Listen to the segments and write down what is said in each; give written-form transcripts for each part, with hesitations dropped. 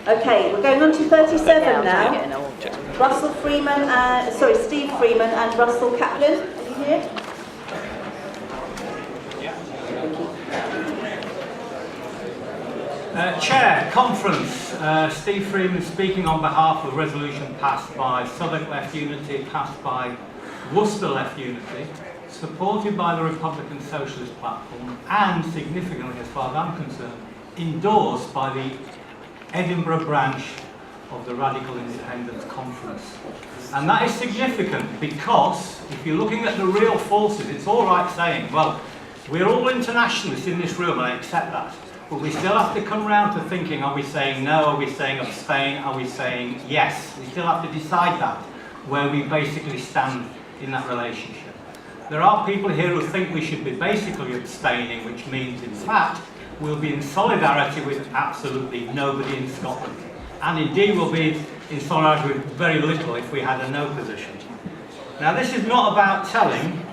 Okay, we're going on to 37 now. Russell Freeman, Steve Freeman and Russell Kaplan. Are you here? Chair, conference. Steve Freeman speaking on behalf of the resolution passed by Southwark Left Unity, passed by Worcester Left Unity, supported by the Republican Socialist Platform, and significantly, as far as I'm concerned, endorsed by the Edinburgh branch of the Radical Independence Conference. And that is significant because if you're looking at the real forces, it's all right saying, well, we're all internationalists in this room, and I accept that. But we still have to come round to thinking, are we saying no, are we saying abstain, are we saying yes? We still have to decide that, where we basically stand in that relationship. There are people here who think we should be basically abstaining, which means, in fact, we'll be in solidarity with absolutely nobody in Scotland. And indeed we'll be in solidarity with very little if we had a no position. Now this is not about telling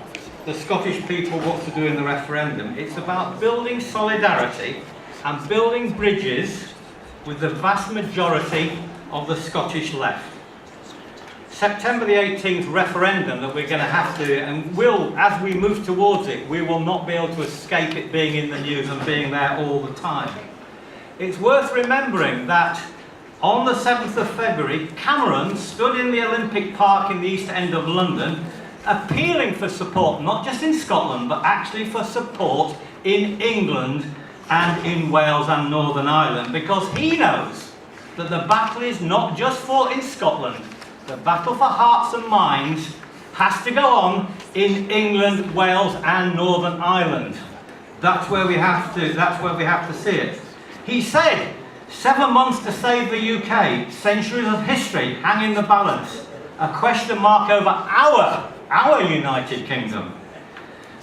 the Scottish people what to do in the referendum. It's about building solidarity and building bridges with the vast majority of the Scottish left. September the 18th referendum that we're going to have to, and will, as we move towards it, we will not be able to escape it being in the news and being there all the time. It's worth remembering that on the 7th of February, Cameron stood in the Olympic Park in the East End of London, appealing for support, not just in Scotland, but actually for support in England and in Wales and Northern Ireland, because he knows that the battle is not just fought in Scotland. The battle for hearts and minds has to go on in England, Wales and Northern Ireland. That's where we have to see it. He said, 7 months to save the UK, centuries of history hang in the balance. A question mark over our United Kingdom.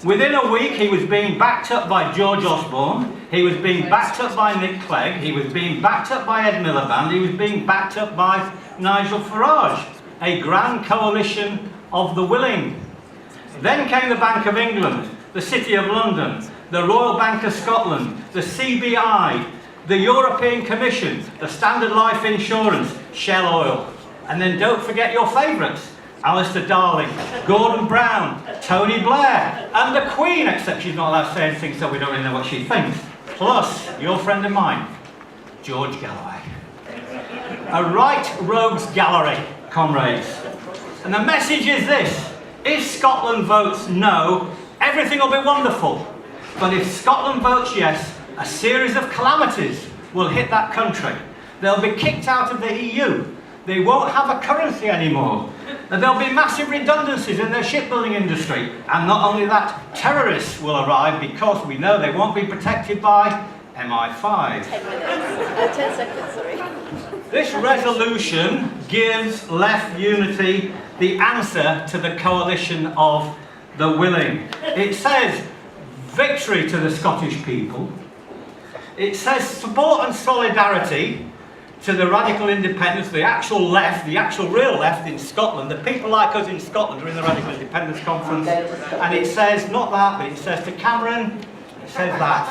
Within a week he was being backed up by George Osborne, he was being backed up by Nick Clegg, he was being backed up by Ed Miliband, he was being backed up by Nigel Farage, a grand coalition of the willing. Then came the Bank of England, the City of London, the Royal Bank of Scotland, the CBI, the European Commission, the Standard Life Insurance, Shell Oil. And then don't forget your favourites, Alistair Darling, Gordon Brown, Tony Blair, and the Queen, except she's not allowed to say anything so we don't really know what she thinks. Plus, your friend of mine, George Galloway. A right rogues gallery, comrades. And the message is this: if Scotland votes no, everything will be wonderful. But if Scotland votes yes, a series of calamities will hit that country. They'll be kicked out of the EU. They won't have a currency anymore. And there'll be massive redundancies in their shipbuilding industry. And not only that, terrorists will arrive because we know they won't be protected by MI5. 10 seconds, sorry. This resolution gives Left Unity the answer to the coalition of the willing. It says victory to the Scottish people. It says support and solidarity to the radical independence, the actual left, the actual real left in Scotland. The people like us in Scotland are in the Radical Independence Conference. And it says, not that, but it says to Cameron, it says that.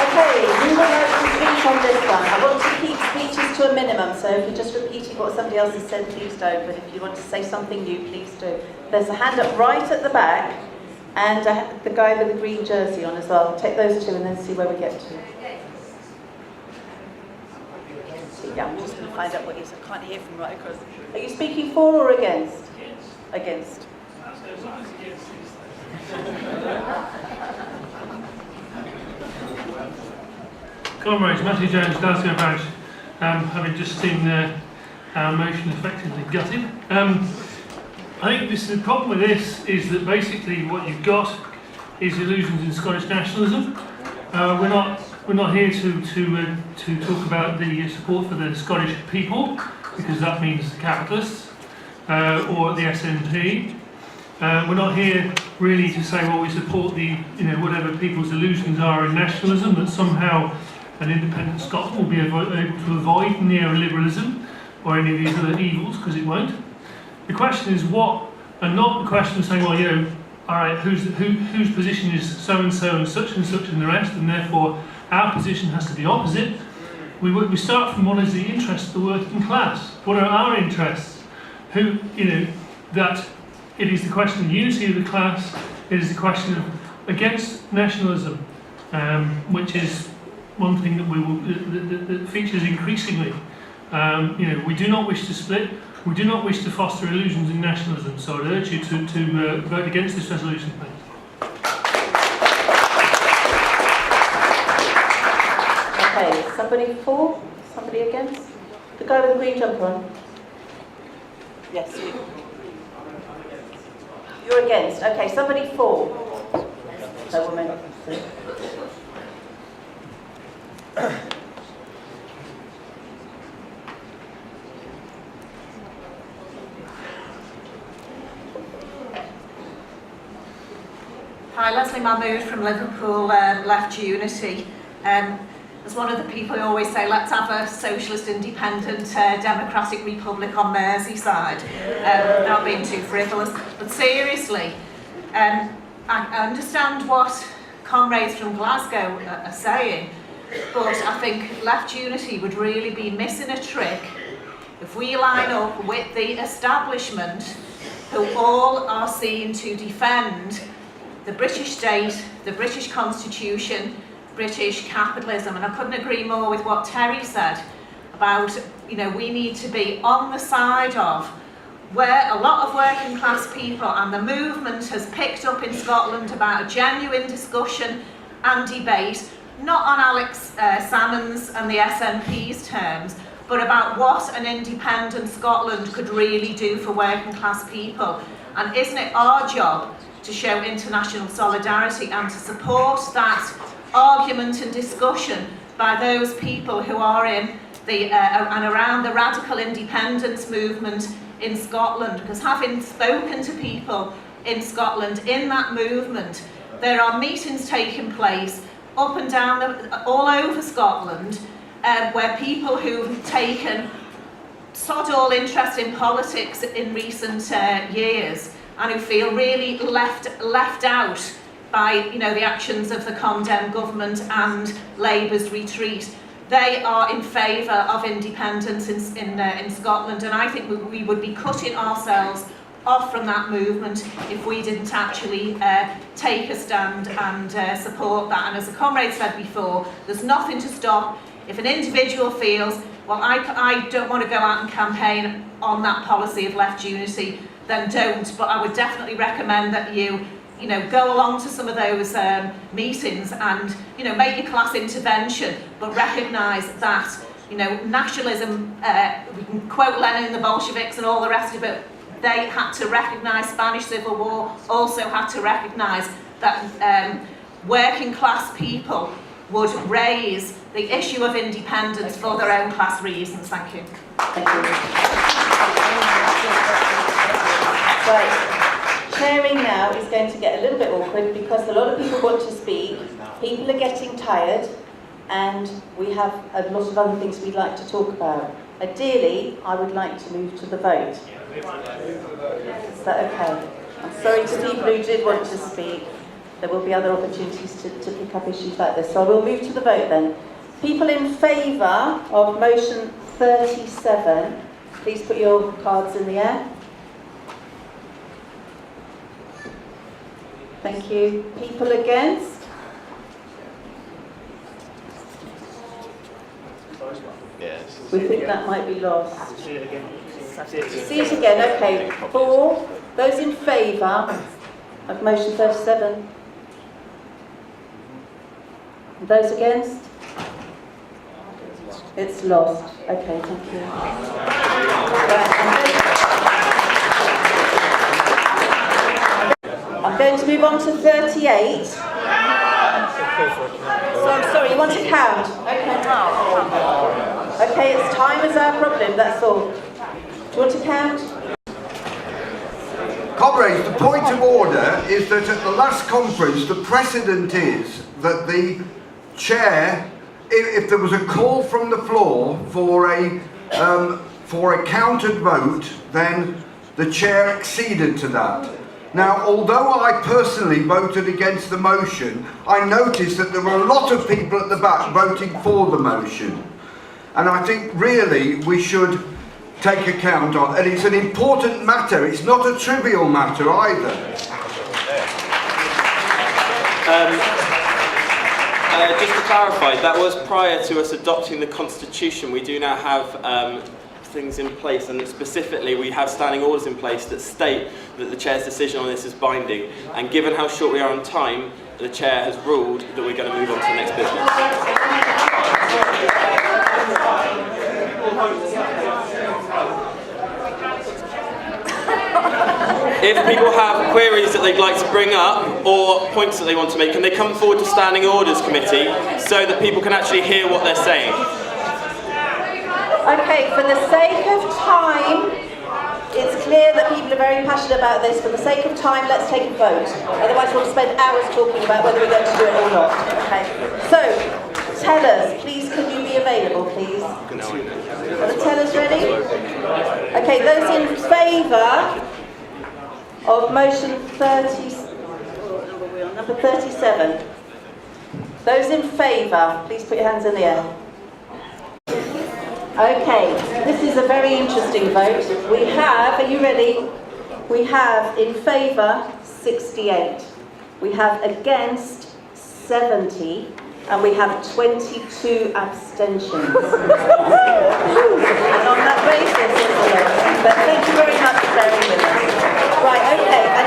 Okay, we would like to speak on this one. I want to keep speeches to a minimum, so if you're just repeating what somebody else has said, please don't. But if you want to say something new, please do. There's a hand up right at the back, and the guy with the green jersey on as well. Take those two and then see where we get to. Yeah, I'm just going to find out what he is. I can't hear from right across. Are you speaking for or against? Against. Comrades, Matthew Jones, Glasgow Barracks. Having just seen our motion effectively gutted. I think the problem with this is that basically what you've got is illusions in Scottish nationalism. We're not here to talk about the support for the Scottish people, because that means the capitalists or the SNP. We're not here really to say, well, we support the whatever people's illusions are in nationalism, that somehow an independent Scotland will be able to avoid neoliberalism or any of these other evils, because it won't. The question is what, and not the question of saying, well, all right, whose position is so and such and the rest, and therefore our position has to be opposite. We start from what is the interest of the working class. What are our interests? That it is the question of unity of the class. It is the question of against nationalism, which is one thing that that features increasingly. We do not wish to split. We do not wish to foster illusions in nationalism. So I'd urge you to vote against this resolution, please. Okay, somebody for? Somebody against? The guy with the green jumper on? Yes, you. You're against. Okay, somebody for? No woman. Hi, Leslie Mahmood from Liverpool Left Unity. As one of the people who always say, let's have a socialist, independent, democratic republic on Merseyside. Not being too frivolous, but seriously, I understand what comrades from Glasgow are saying, but I think Left Unity would really be missing a trick if we line up with the establishment who all are seen to defend the British state, the British constitution, British capitalism. And I couldn't agree more with what Terry said about, we need to be on the side of where a lot of working class people, and the movement has picked up in Scotland about a genuine discussion and debate, not on Alex Salmond's and the SNP's terms, but about what an independent Scotland could really do for working class people. And isn't it our job to show international solidarity and to support that argument and discussion by those people who are in the and around the radical independence movement in Scotland? Because having spoken to people in Scotland in that movement, there are meetings taking place up and down all over Scotland where people who've taken sod all interest in politics in recent years and who feel really left out by the actions of the condemned government and Labour's retreat. They are in favour of independence in Scotland, and I think we would be cutting ourselves off from that movement if we didn't actually take a stand and support that. And as the comrade said before, there's nothing to stop if an individual feels, well, I don't want to go out and campaign on that policy of Left Unity, then don't. But I would definitely recommend that you go along to some of those meetings and, make your class intervention, but recognise that, nationalism, we can quote Lenin and the Bolsheviks and all the rest of it, they had to recognise Spanish Civil War, also had to recognise that working class people would raise the issue of independence for their own class reasons. Thank you. Thank you. Right. Chairing now is going to get a little bit awkward because a lot of people want to speak, people are getting tired, and we have a lot of other things we'd like to talk about. Ideally, I would like to move to the vote. Is that okay? I'm sorry to people who did want to speak. There will be other opportunities to pick up issues like this. So I will move to the vote then. People in favour of motion 37, please put your cards in the air. Thank you. People against? Yes. We think that might be lost. See it again. See it again, okay. For those in favour of motion 37? Those against? It's lost. Okay, thank you. I'm going to move on to 38. So I'm sorry, you want to count? Okay. Okay, it's time is our problem, that's all. Do you want to count? Comrades, the point of order is that at the last conference, the precedent is that the chair, if there was a call from the floor for a counted vote, then the chair acceded to that. Now, although I personally voted against the motion, I noticed that there were a lot of people at the back voting for the motion. And I think really we should take account of, and it's an important matter, it's not a trivial matter either. Just to clarify, that was prior to us adopting the Constitution. We do now have things in place, and specifically we have standing orders in place that state that the Chair's decision on this is binding. And given how short we are on time, the Chair has ruled that we're going to move on to the next business. If people have queries that they'd like to bring up or points that they want to make, can they come forward to Standing Orders Committee so that people can actually hear what they're saying? Okay, for the sake of time, it's clear that people are very passionate about this. For the sake of time, let's take a vote. Otherwise we'll spend hours talking about whether we're going to do it or not. Okay, so tell us, please, can you be available, please? Are the tellers ready? Okay, those in favour of motion 30, number 37. Those in favour, please put your hands in the air. Okay, this is a very interesting vote. We have, are you ready? We have in favour 68. We have against 70. And we have 22 abstentions. And on that basis, but thank you very much for bearing with us. Right, okay.